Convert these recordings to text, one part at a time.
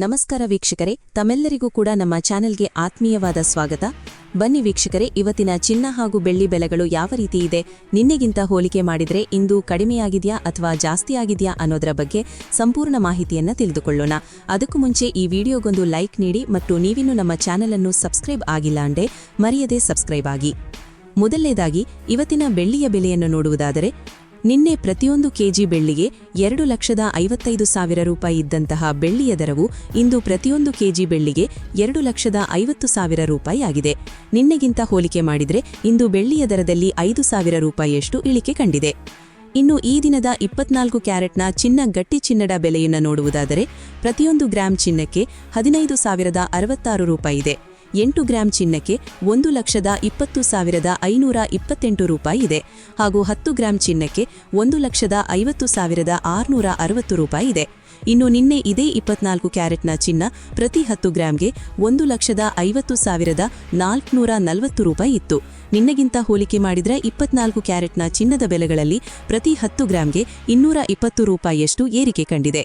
ನಮಸ್ಕಾರ ವೀಕ್ಷಕರೇ, ತಮ್ಮೆಲ್ಲರಿಗೂ ಕೂಡ ನಮ್ಮ ಚಾನೆಲ್ಗೆ ಆತ್ಮೀಯವಾದ ಸ್ವಾಗತ. ಬನ್ನಿ ವೀಕ್ಷಕರೇ, ಇವತ್ತಿನ ಚಿನ್ನ ಹಾಗೂ ಬೆಳ್ಳಿ ಬೆಲೆಗಳು ಯಾವ ರೀತಿ ಇದೆ, ನಿನ್ನೆಗಿಂತ ಹೋಲಿಕೆ ಮಾಡಿದರೆ ಇಂದು ಕಡಿಮೆಯಾಗಿದೆಯಾ ಅಥವಾ ಜಾಸ್ತಿ ಆಗಿದೆಯಾ ಅನ್ನೋದರ ಬಗ್ಗೆ ಸಂಪೂರ್ಣ ಮಾಹಿತಿಯನ್ನು ತಿಳಿದುಕೊಳ್ಳೋಣ. ಅದಕ್ಕೂ ಮುಂಚೆ ಈ ವಿಡಿಯೋಗೊಂದು ಲೈಕ್ ನೀಡಿ ಮತ್ತು ನೀವಿನ್ನೂ ನಮ್ಮ ಚಾನೆಲ್ ಅನ್ನು ಸಬ್ಸ್ಕ್ರೈಬ್ ಆಗಿಲ್ಲ ಅಂದ್ರೆ ಮರೆಯದೆ ಸಬ್ಸ್ಕ್ರೈಬ್ ಆಗಿ. ಮೊದಲನೇದಾಗಿ ಇವತ್ತಿನ ಬೆಳ್ಳಿಯ ಬೆಲೆಯನ್ನು ನೋಡುವುದಾದರೆ, ನಿನ್ನೆ ಪ್ರತಿಯೊಂದು ಕೆಜಿ ಬೆಳ್ಳಿಗೆ 2,55,000 ರೂಪಾಯಿ ಇದ್ದಂತಹ ಬೆಳ್ಳಿಯ ದರವು ಇಂದು ಪ್ರತಿಯೊಂದು ಕೆಜಿ ಬೆಳ್ಳಿಗೆ 2,50,000 ರೂಪಾಯಿ ಆಗಿದೆ. ನಿನ್ನೆಗಿಂತ ಹೋಲಿಕೆ ಮಾಡಿದರೆ ಇಂದು ಬೆಳ್ಳಿಯ ದರದಲ್ಲಿ 5,000 ರೂಪಾಯಿಯಷ್ಟು ಇಳಿಕೆ ಕಂಡಿದೆ. ಇನ್ನು ಈ ದಿನದ 24 ಕ್ಯಾರೆಟ್ನ ಚಿನ್ನ ಗಟ್ಟಿ ಚಿನ್ನದ ಬೆಲೆಯನ್ನು ನೋಡುವುದಾದರೆ, ಪ್ರತಿಯೊಂದು ಗ್ರಾಂ ಚಿನ್ನಕ್ಕೆ 15,066 ರೂಪಾಯಿ ಇದೆ. 8 ಗ್ರಾಂ ಚಿನ್ನಕ್ಕೆ 1,20,528 ರೂಪಾಯಿ ಇದೆ ಹಾಗೂ 10 ಗ್ರಾಂ ಚಿನ್ನಕ್ಕೆ 1,50,660 ರೂಪಾಯಿ ಇದೆ. ಇನ್ನು ನಿನ್ನೆ ಇದೇ 24 ಕ್ಯಾರೆಟ್ನ ಚಿನ್ನ ಪ್ರತಿ 10 ಗ್ರಾಂಗೆ 1,50,440 ರೂಪಾಯಿ ಇತ್ತು. ನಿನ್ನೆಗಿಂತ ಹೋಲಿಕೆ ಮಾಡಿದರೆ 24 ಕ್ಯಾರೆಟ್ನ ಚಿನ್ನದ ಬೆಲೆಗಳಲ್ಲಿ ಪ್ರತಿ 10 ಗ್ರಾಂಗೆ 220 ರೂಪಾಯಿಯಷ್ಟು ಏರಿಕೆ ಕಂಡಿದೆ.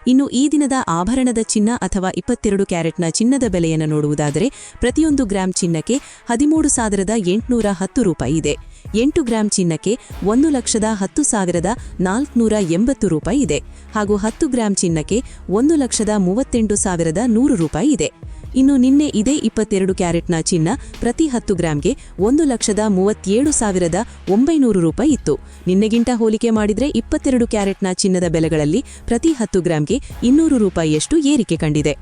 ಇನ್ನು ಈ ದಿನದ ಆಭರಣದ ಚಿನ್ನ ಅಥವಾ 22 ಕ್ಯಾರೆಟ್ನ ಚಿನ್ನದ ಬೆಲೆಯನ್ನು ನೋಡುವುದಾದರೆ, ಪ್ರತಿಯೊಂದು ಗ್ರಾಂ ಚಿನ್ನಕ್ಕೆ 13,810 ರೂಪಾಯಿ ಇದೆ. 8 ಗ್ರಾಂ ಚಿನ್ನಕ್ಕೆ 1,10,480 ರೂಪಾಯಿ ಇದೆ ಹಾಗೂ 10 ಗ್ರಾಂ ಚಿನ್ನಕ್ಕೆ 1,38,100 ರೂಪಾಯಿ ಇದೆ. ಇನ್ನು ನಿನ್ನೆ ಇದೇ 22 ಕ್ಯಾರೆಟ್ನ ಚಿನ್ನ ಪ್ರತಿ 10 ಗ್ರಾಂಗೆ 1,37,900 ರೂಪಾಯಿ ಇತ್ತು. ನಿನ್ನೆಗಿಂತ ಹೋಲಿಕೆ ಮಾಡಿದರೆ 22 ಕ್ಯಾರೆಟ್ನ ಚಿನ್ನದ ಬೆಲೆಗಳಲ್ಲಿ ಪ್ರತಿ 10 ಗ್ರಾಂಗೆ 200 ರೂಪಾಯಿಯಷ್ಟು ಏರಿಕೆ ಕಂಡಿದೆ.